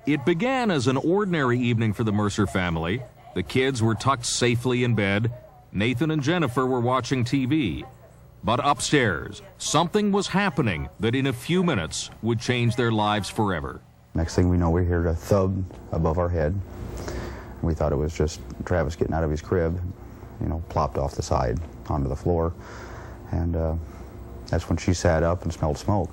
It began as an ordinary evening for the Mercer family. The kids were tucked safely in bed. Nathan and Jennifer were watching TV. But upstairs, something was happening that in a few minutes would change their lives forever. Next thing we know, we heard a thud above our head. We thought it was just Travis getting out of his crib, plopped off the side onto the floor. And that's when she sat up and smelled smoke.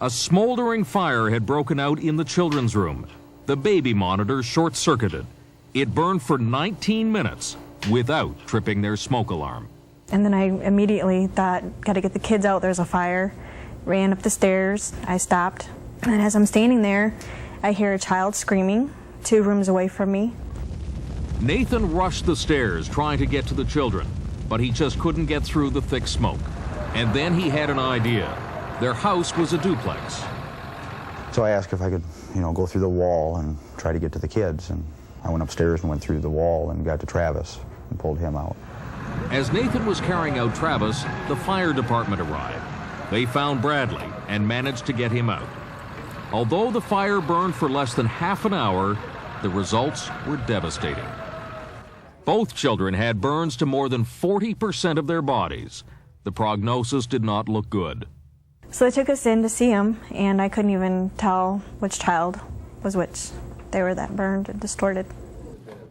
A smoldering fire had broken out in the children's room. The baby monitor short-circuited. It burned for 19 minutes without tripping their smoke alarm. And then I immediately thought, got to get the kids out, there's a fire. Ran up the stairs, I stopped. And as I'm standing there, I hear a child screaming 2 rooms away from me. Nathan rushed the stairs trying to get to the children, but he just couldn't get through the thick smoke. And then he had an idea. Their house was a duplex. So I asked if I could, go through the wall and try to get to the kids. And I went upstairs and went through the wall and got to Travis and pulled him out. As Nathan was carrying out Travis, the fire department arrived. They found Bradley and managed to get him out. Although the fire burned for less than half an hour, the results were devastating. Both children had burns to more than 40% of their bodies. The prognosis did not look good. So they took us in to see him, and I couldn't even tell which child was which. They were that burned and distorted.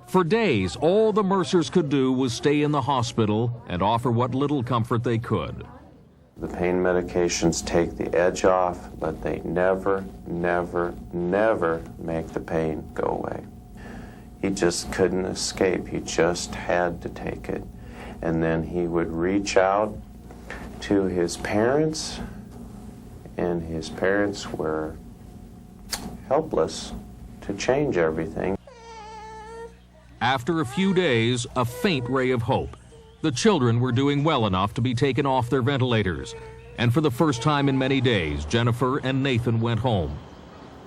For days, all the Mercers could do was stay in the hospital and offer what little comfort they could. The pain medications take the edge off, but they never, never, never make the pain go away. He just couldn't escape. He just had to take it. And then he would reach out to his parents, and his parents were helpless to change everything. After a few days, a faint ray of hope. The children were doing well enough to be taken off their ventilators. And for the first time in many days, Jennifer and Nathan went home.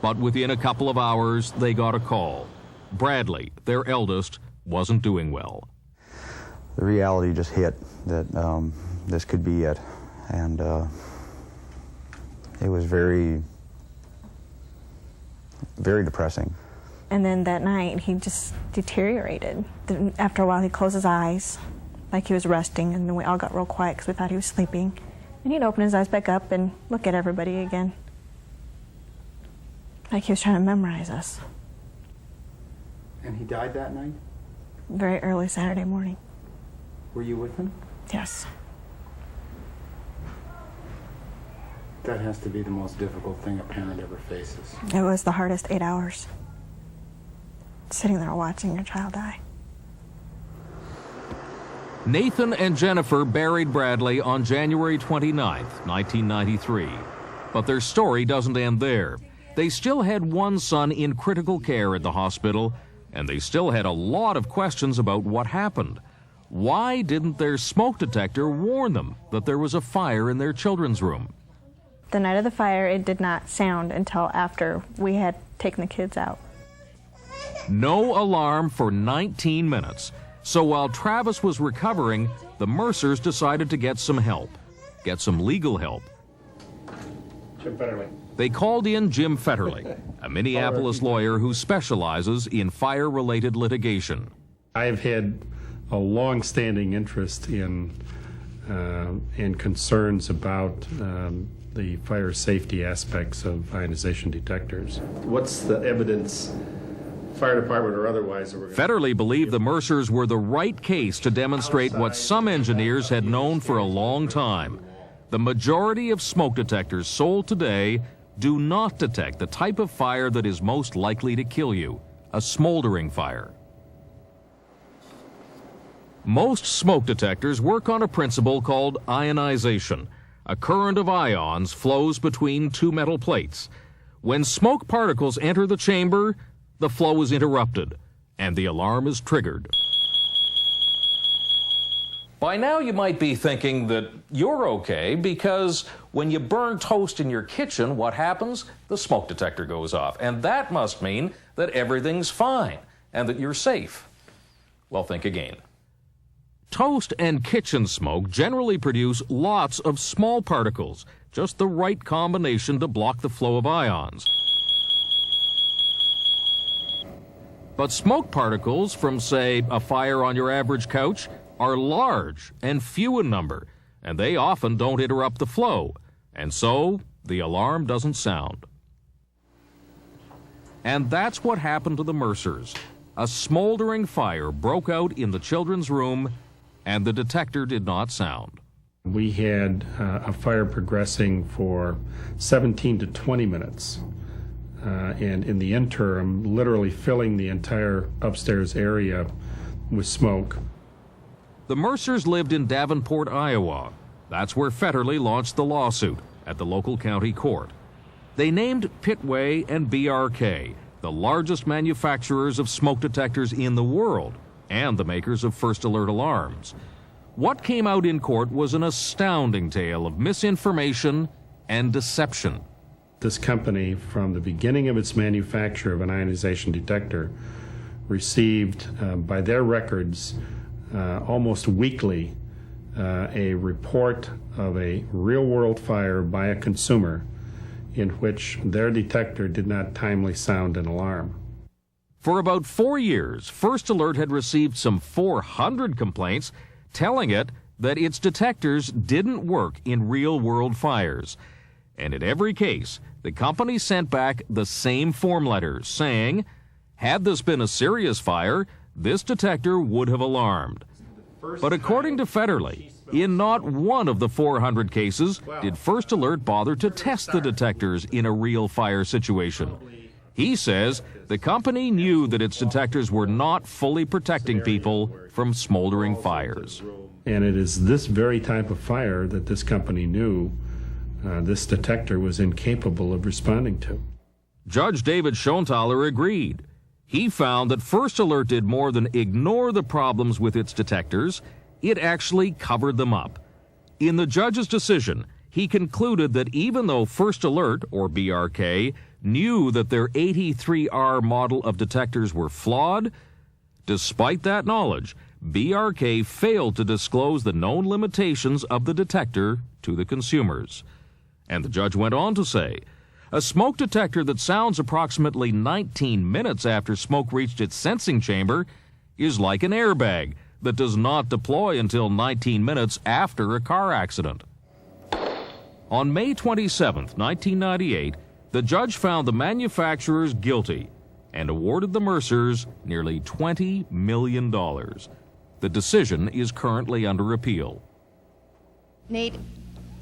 But within a couple of hours, they got a call. Bradley, their eldest, wasn't doing well. The reality just hit that this could be it. And it was very, very depressing. And then that night, he just deteriorated. After a while, he closed his eyes like he was resting, and then we all got real quiet because we thought he was sleeping. And he'd open his eyes back up and look at everybody again, like he was trying to memorize us. And he died that night? Very early Saturday morning. Were you with him? Yes. That has to be the most difficult thing a parent ever faces. It was the hardest 8 hours. Sitting there watching your child die. Nathan and Jennifer buried Bradley on January 29th, 1993. But their story doesn't end there. They still had one son in critical care at the hospital, and they still had a lot of questions about what happened. Why didn't their smoke detector warn them that there was a fire in their children's room? The night of the fire, it did not sound until after we had taken the kids out. No alarm for 19 minutes. So while Travis was recovering, the Mercers decided to get some help, get some legal help. Jim Fetterly. They called in Jim Fetterly, a Minneapolis lawyer who specializes in fire-related litigation. I've had a long-standing interest in and concerns about the fire safety aspects of ionization detectors. What's the evidence, fire department or otherwise? Fetterly believed the Mercers were the right case to demonstrate what some engineers had known for a long time. The majority of smoke detectors sold today do not detect the type of fire that is most likely to kill you, a smoldering fire. Most smoke detectors work on a principle called ionization. A current of ions flows between two metal plates. When smoke particles enter the chamber, the flow is interrupted, and the alarm is triggered. By now you might be thinking that you're okay because when you burn toast in your kitchen, what happens? The smoke detector goes off, and that must mean that everything's fine and that you're safe. Well, think again. Toast and kitchen smoke generally produce lots of small particles, just the right combination to block the flow of ions. But smoke particles from, say, a fire on your average couch are large and few in number, and they often don't interrupt the flow, and so the alarm doesn't sound. And that's what happened to the Mercers. A smoldering fire broke out in the children's room, and the detector did not sound. We had a fire progressing for 17 to 20 minutes, and in the interim, literally filling the entire upstairs area with smoke. The Mercers lived in Davenport, Iowa. That's where Fetterly launched the lawsuit at the local county court. They named Pittway and BRK, the largest manufacturers of smoke detectors in the world, and the makers of First Alert alarms. What came out in court was an astounding tale of misinformation and deception. This company, from the beginning of its manufacture of an ionization detector, received, by their records, almost weekly, a report of a real-world fire by a consumer in which their detector did not timely sound an alarm. For about 4 years, First Alert had received some 400 complaints telling it that its detectors didn't work in real-world fires. And in every case, the company sent back the same form letters saying, had this been a serious fire, this detector would have alarmed. But according to Fetterly, in not one of the 400 cases did First Alert bother to test the detectors in a real fire situation. He says the company knew that its detectors were not fully protecting people from smoldering fires. And it is this very type of fire that this company knew this detector was incapable of responding to. Judge David Schoenthaler agreed. He found that First Alert did more than ignore the problems with its detectors. It actually covered them up. In the judge's decision, he concluded that even though First Alert, or BRK, knew that their 83R model of detectors were flawed, despite that knowledge, BRK failed to disclose the known limitations of the detector to the consumers. And the judge went on to say, a smoke detector that sounds approximately 19 minutes after smoke reached its sensing chamber is like an airbag that does not deploy until 19 minutes after a car accident. On May 27, 1998, the judge found the manufacturers guilty and awarded the Mercers nearly $20 million. The decision is currently under appeal. Nate,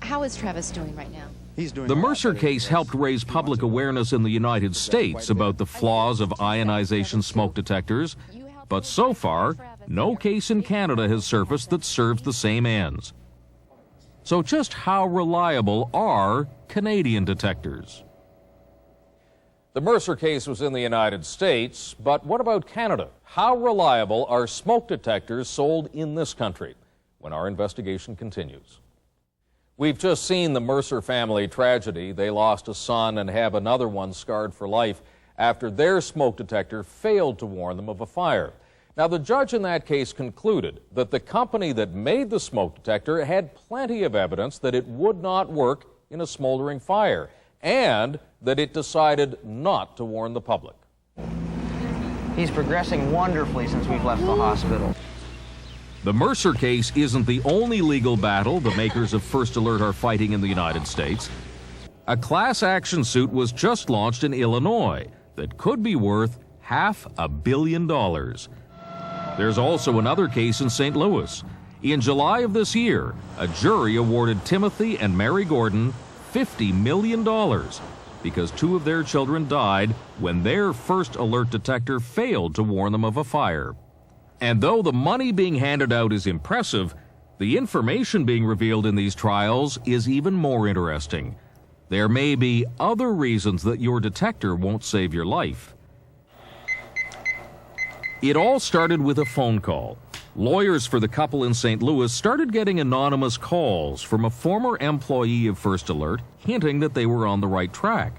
how is Travis doing right now? The Mercer case helped raise public awareness in the United States about the flaws of ionization smoke detectors, but so far, no case in Canada has surfaced that serves the same ends. So just how reliable are Canadian detectors? The Mercer case was in the United States, but what about Canada? How reliable are smoke detectors sold in this country? When our investigation continues. We've just seen the Mercer family tragedy. They lost a son and have another one scarred for life after their smoke detector failed to warn them of a fire. Now, the judge in that case concluded that the company that made the smoke detector had plenty of evidence that it would not work in a smoldering fire, and that it decided not to warn the public. He's progressing wonderfully since we've left the hospital. The Mercer case isn't the only legal battle the makers of First Alert are fighting in the United States. A class action suit was just launched in Illinois that could be worth $500 million. There's also another case in St. Louis. In July of this year, a jury awarded Timothy and Mary Gordon $50 million because 2 of their children died when their First Alert detector failed to warn them of a fire. And though the money being handed out is impressive, the information being revealed in these trials is even more interesting. There may be other reasons that your detector won't save your life. It all started with a phone call. Lawyers for the couple in St. Louis started getting anonymous calls from a former employee of First Alert hinting that they were on the right track.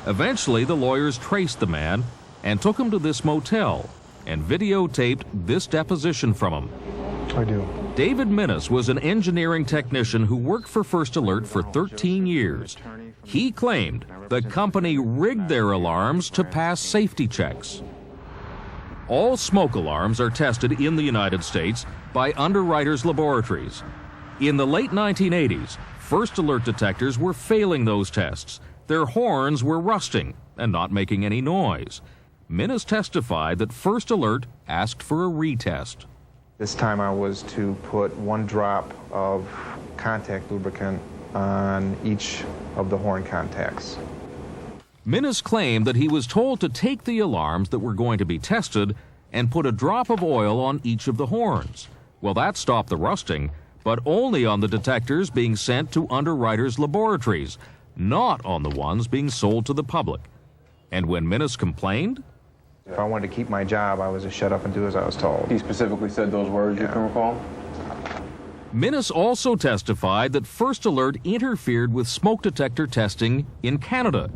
Eventually, the lawyers traced the man and took him to this motel and videotaped this deposition from him. I do. David Minnis was an engineering technician who worked for First Alert for 13 years. He claimed the company rigged their alarms to pass safety checks. All smoke alarms are tested in the United States by Underwriters Laboratories. In the late 1980s, First Alert detectors were failing those tests. Their horns were rusting and not making any noise. Minnis testified that First Alert asked for a retest. This time I was to put 1 drop of contact lubricant on each of the horn contacts. Minnis claimed that he was told to take the alarms that were going to be tested and put a drop of oil on each of the horns. Well, that stopped the rusting, but only on the detectors being sent to Underwriters Laboratories, not on the ones being sold to the public. And when Minnis complained, if I wanted to keep my job, I was to shut up and do as I was told. He specifically said those words, you can recall? Minnis also testified that First Alert interfered with smoke detector testing in Canada.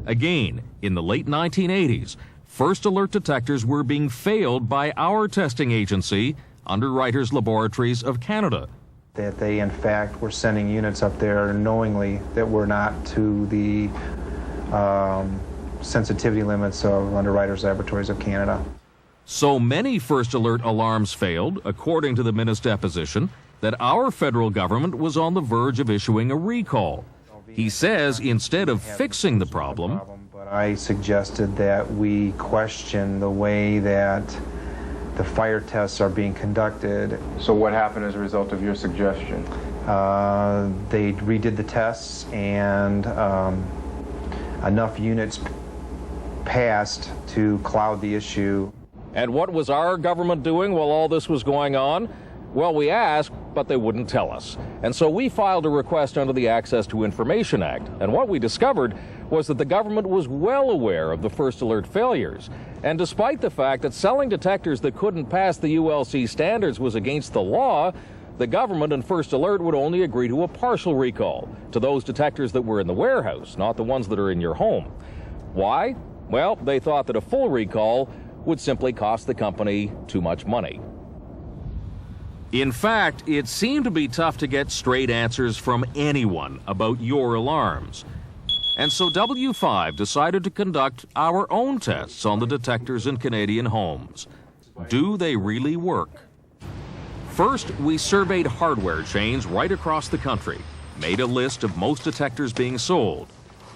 Again, in the late 1980s, First Alert detectors were being failed by our testing agency, Underwriters Laboratories of Canada. That they, in fact, were sending units up there knowingly that were not to the sensitivity limits of Underwriters Laboratories of Canada. So many First Alert alarms failed, according to the Minnis deposition, that our federal government was on the verge of issuing a recall. He says instead of fixing the problem, but I suggested that we question the way that the fire tests are being conducted. So what happened as a result of your suggestion? They redid the tests, and enough units passed to cloud the issue. And what was our government doing while all this was going on? Well, we asked, but they wouldn't tell us. And so we filed a request under the Access to Information Act. And what we discovered was that the government was well aware of the First Alert failures. And despite the fact that selling detectors that couldn't pass the ULC standards was against the law, the government and First Alert would only agree to a partial recall to those detectors that were in the warehouse, not the ones that are in your home. Why? Well, they thought that a full recall would simply cost the company too much money. In fact, it seemed to be tough to get straight answers from anyone about your alarms. And so W5 decided to conduct our own tests on the detectors in Canadian homes. Do they really work? First, we surveyed hardware chains right across the country, made a list of most detectors being sold,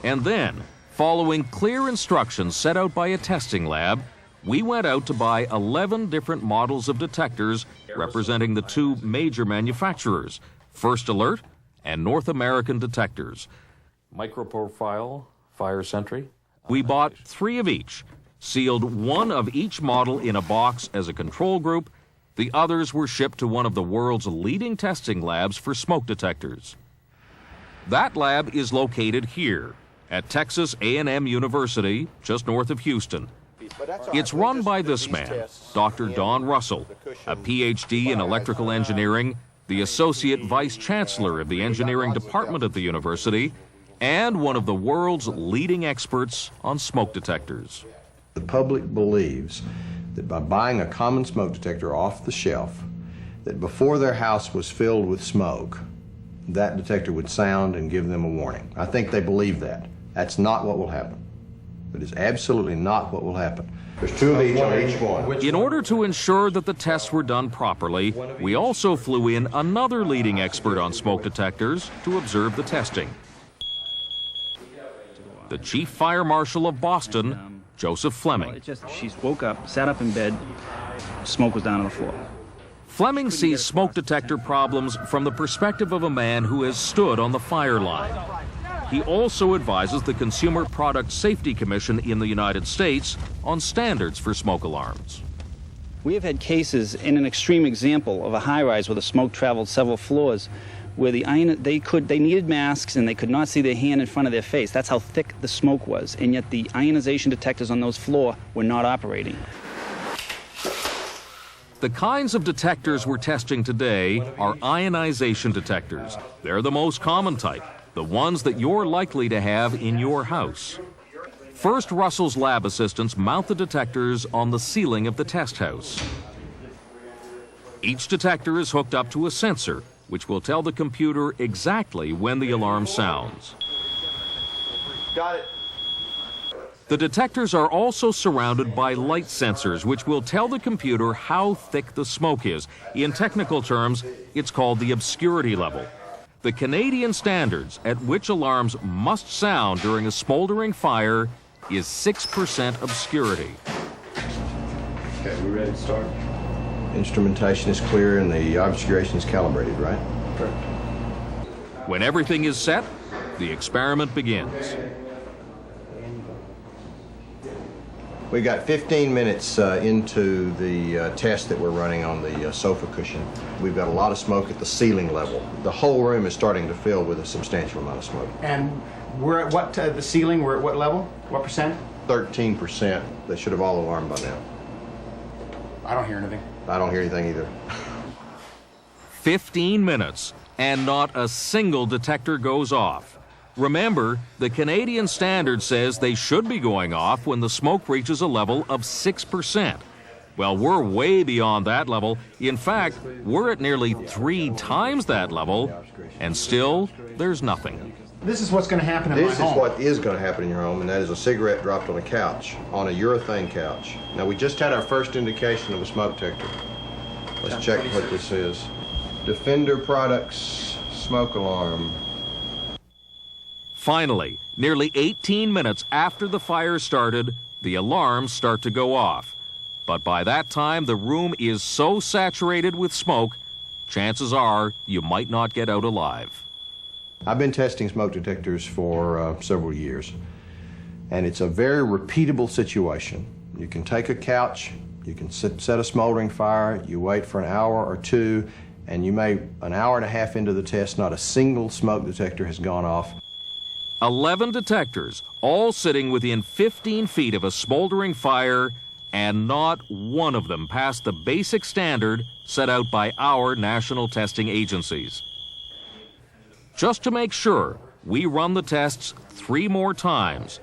and then, following clear instructions set out by a testing lab, we went out to buy 11 different models of detectors representing the 2 major manufacturers, First Alert and North American Detectors. Microprofile, Fire Sentry. We bought 3 of each, sealed 1 of each model in a box as a control group. The others were shipped to one of the world's leading testing labs for smoke detectors. That lab is located here at Texas A&M University, just north of Houston. It's run by this man, Dr. Don Russell, a PhD in electrical engineering, the Associate Vice Chancellor of the Engineering Department at the university, and one of the world's leading experts on smoke detectors. The public believes that by buying a common smoke detector off the shelf, that before their house was filled with smoke, that detector would sound and give them a warning. I think they believe that. That's not what will happen. It is absolutely not what will happen. There's 2 of each on each one. In order to ensure that the tests were done properly, we also flew in another leading expert on smoke detectors to observe the testing. The Chief Fire Marshal of Boston, Joseph Fleming. She woke up, sat up in bed, smoke was down on the floor. Fleming sees smoke detector problems from the perspective of a man who has stood on the fire line. He also advises the Consumer Product Safety Commission in the United States on standards for smoke alarms. We have had cases, in an extreme example of a high-rise where the smoke traveled several floors, where they needed masks and they could not see their hand in front of their face. That's how thick the smoke was, and yet the ionization detectors on those floors were not operating. The kinds of detectors we're testing today are ionization detectors. They're the most common type, the ones that you're likely to have in your house. First, Russell's lab assistants mount the detectors on the ceiling of the test house. Each detector is hooked up to a sensor, which will tell the computer exactly when the alarm sounds. Got it. The detectors are also surrounded by light sensors, which will tell the computer how thick the smoke is. In technical terms, it's called the obscurity level. The Canadian standards at which alarms must sound during a smoldering fire is 6% obscurity. Okay, we ready to start? Instrumentation is clear and the obscuration is calibrated, right? Correct. When everything is set, the experiment begins. We got 15 minutes into the test that we're running on the sofa cushion. We've got a lot of smoke at the ceiling level. The whole room is starting to fill with a substantial amount of smoke. And we're at what, the ceiling, we're at what level? What percent? 13%. They should have all alarmed by now. I don't hear anything. I don't hear anything either. 15 minutes, and not a single detector goes off. Remember, the Canadian standard says they should be going off when the smoke reaches a level of 6%. Well, we're way beyond that level. In fact, we're at nearly 3 times that level, and still, there's nothing. This is what's going to happen in my This home. is what is going to happen in your home, and that is a cigarette dropped on a couch, on a urethane couch. Now, we just had our first indication of a smoke detector. Let's check what this is. Defender Products smoke alarm. Finally, nearly 18 minutes after the fire started, the alarms start to go off. But by that time, the room is so saturated with smoke, chances are you might not get out alive. I've been testing smoke detectors for several years, and it's a very repeatable situation. You can take a couch, you can set a smoldering fire, you wait for an hour or two, and you may, an hour and a half into the test, not a single smoke detector has gone off. 11 detectors, all sitting within 15 feet of a smoldering fire, and not one of them passed the basic standard set out by our national testing agencies. Just to make sure, we run the tests 3 more times.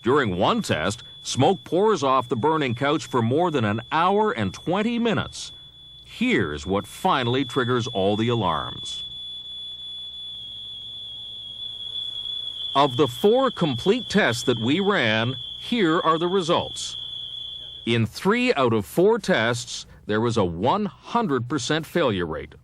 During one test, smoke pours off the burning couch for more than an hour and 20 minutes. Here's what finally triggers all the alarms. Of the 4 complete tests that we ran, here are the results. In 3 out of 4 tests, there was a 100% failure rate.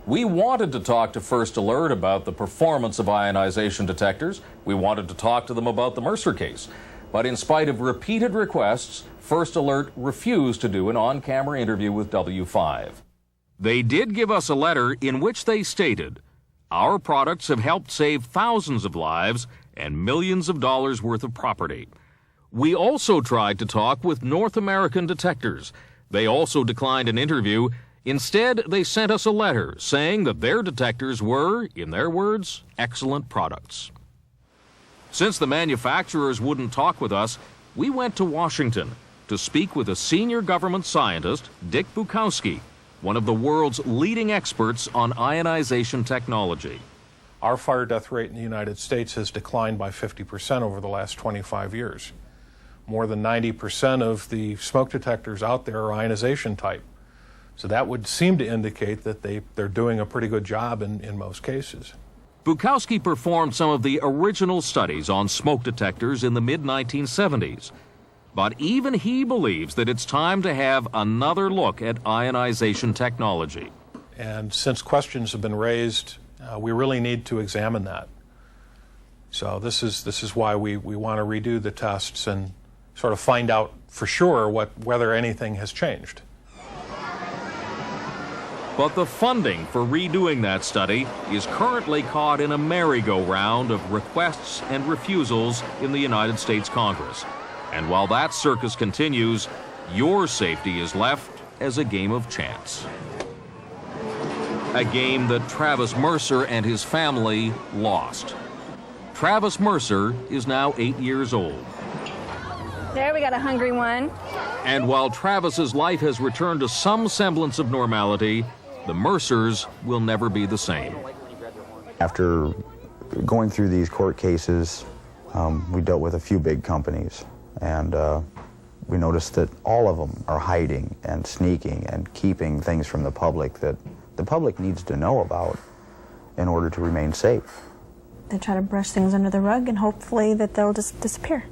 We wanted to talk to First Alert about the performance of ionization detectors. We wanted to talk to them about the Mercer case. But in spite of repeated requests, First Alert refused to do an on-camera interview with W5. They did give us a letter in which they stated, "Our products have helped save thousands of lives and millions of dollars worth of property." We also tried to talk with North American detectors. They also declined an interview. Instead, they sent us a letter saying that their detectors were, in their words, excellent products. Since the manufacturers wouldn't talk with us, we went to Washington to speak with a senior government scientist, Dick Bukowski, one of the world's leading experts on ionization technology. Our fire death rate in the United States has declined by 50% over the last 25 years. More than 90% of the smoke detectors out there are ionization type. So that would seem to indicate that they're doing a pretty good job in most cases. Bukowski performed some of the original studies on smoke detectors in the mid-1970s. But even he believes that it's time to have another look at ionization technology. And since questions have been raised, we really need to examine that. So this is why we want to redo the tests and sort of find out for sure whether anything has changed. But the funding for redoing that study is currently caught in a merry-go-round of requests and refusals in the United States Congress. And while that circus continues, your safety is left as a game of chance. A game that Travis Mercer and his family lost. Travis Mercer is now 8 years old. There, we got a hungry one. And while Travis's life has returned to some semblance of normality, the Mercers will never be the same. After going through these court cases, we dealt with a few big companies, and we noticed that all of them are hiding and sneaking and keeping things from the public that the public needs to know about in order to remain safe. They try to brush things under the rug and hopefully that they'll just disappear.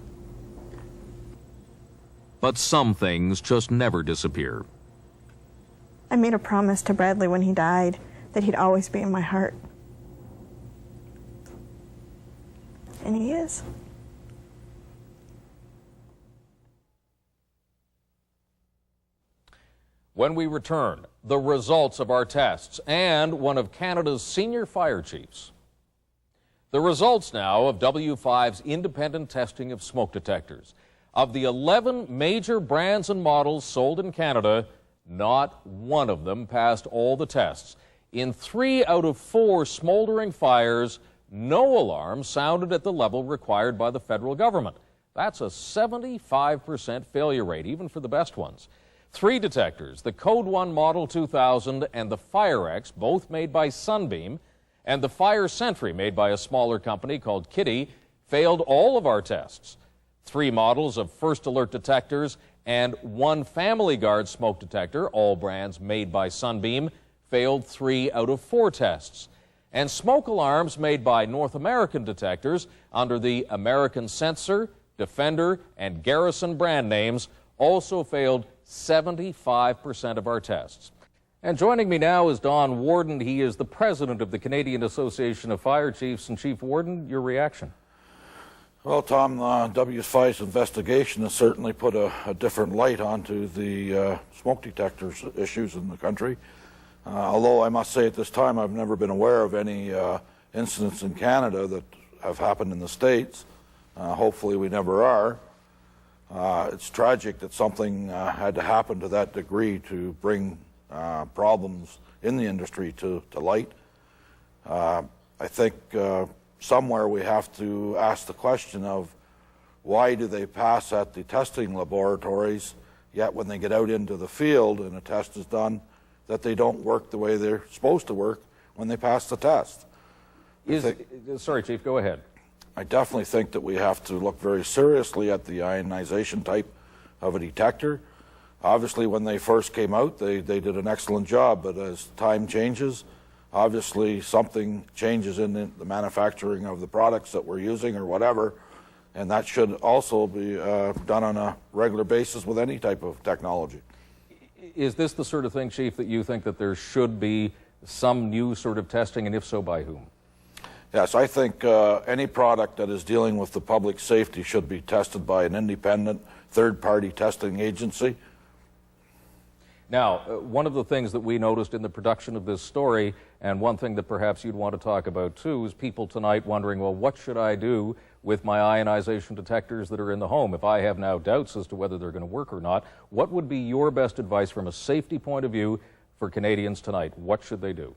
But some things just never disappear. I made a promise to Bradley when he died that he'd always be in my heart. And he is. When we return, the results of our tests and one of Canada's senior fire chiefs. The results now of W5's independent testing of smoke detectors. Of the 11 major brands and models sold in Canada, not one of them passed all the tests. In 3 out of 4 smoldering fires, no alarm sounded at the level required by the federal government. That's a 75% failure rate, even for the best ones. 3 detectors, the Code 1 Model 2000 and the FireX, both made by Sunbeam, and the Fire Sentry, made by a smaller company called Kitty, failed all of our tests. 3 models of First Alert detectors and 1 Family Guard smoke detector, all brands made by Sunbeam, failed 3 out of 4 tests. And smoke alarms made by North American detectors under the American Sensor, Defender, and Garrison brand names also failed 75% of our tests. And joining me now is Don Warden. He is the president of the Canadian Association of Fire Chiefs. And Chief Warden, your reaction? Well, Tom, W5's investigation has certainly put a different light onto the smoke detectors issues in the country. Although I must say at this time I've never been aware of any incidents in Canada that have happened in the States. Hopefully we never are. It's tragic that something had to happen to that degree to bring problems in the industry to light. I think somewhere we have to ask the question of why do they pass at the testing laboratories, yet when they get out into the field and a test is done, that they don't work the way they're supposed to work when they pass the test. Sorry, Chief, go ahead. I definitely think that we have to look very seriously at the ionization type of a detector. Obviously, when they first came out, they did an excellent job, but as time changes, obviously something changes in the manufacturing of the products that we're using or whatever, and that should also be done on a regular basis with any type of technology. Is this the sort of thing, Chief, that you think that there should be some new sort of testing, and if so, by whom? Yes, I think any product that is dealing with the public safety should be tested by an independent third-party testing agency. Now, one of the things that we noticed in the production of this story, and one thing that perhaps you'd want to talk about too, is people tonight wondering, well, what should I do with my ionization detectors that are in the home? If I have now doubts as to whether they're going to work or not, what would be your best advice from a safety point of view for Canadians tonight? What should they do?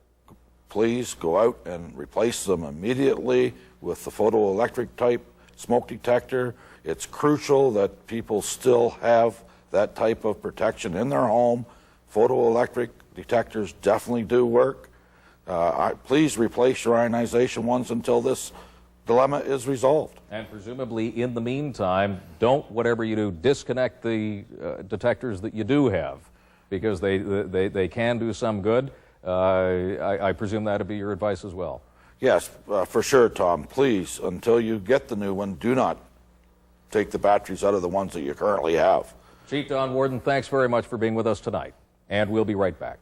Please go out and replace them immediately with the photoelectric type smoke detector. It's crucial that people still have that type of protection in their home. Photoelectric detectors definitely do work. Please replace your ionization ones until this dilemma is resolved. And presumably, in the meantime, don't, whatever you do, disconnect the detectors that you do have, because they can do some good. I presume that would be your advice as well. Yes, for sure, Tom. Please, until you get the new one, do not take the batteries out of the ones that you currently have. Chief Don Warden, thanks very much for being with us tonight, and we'll be right back.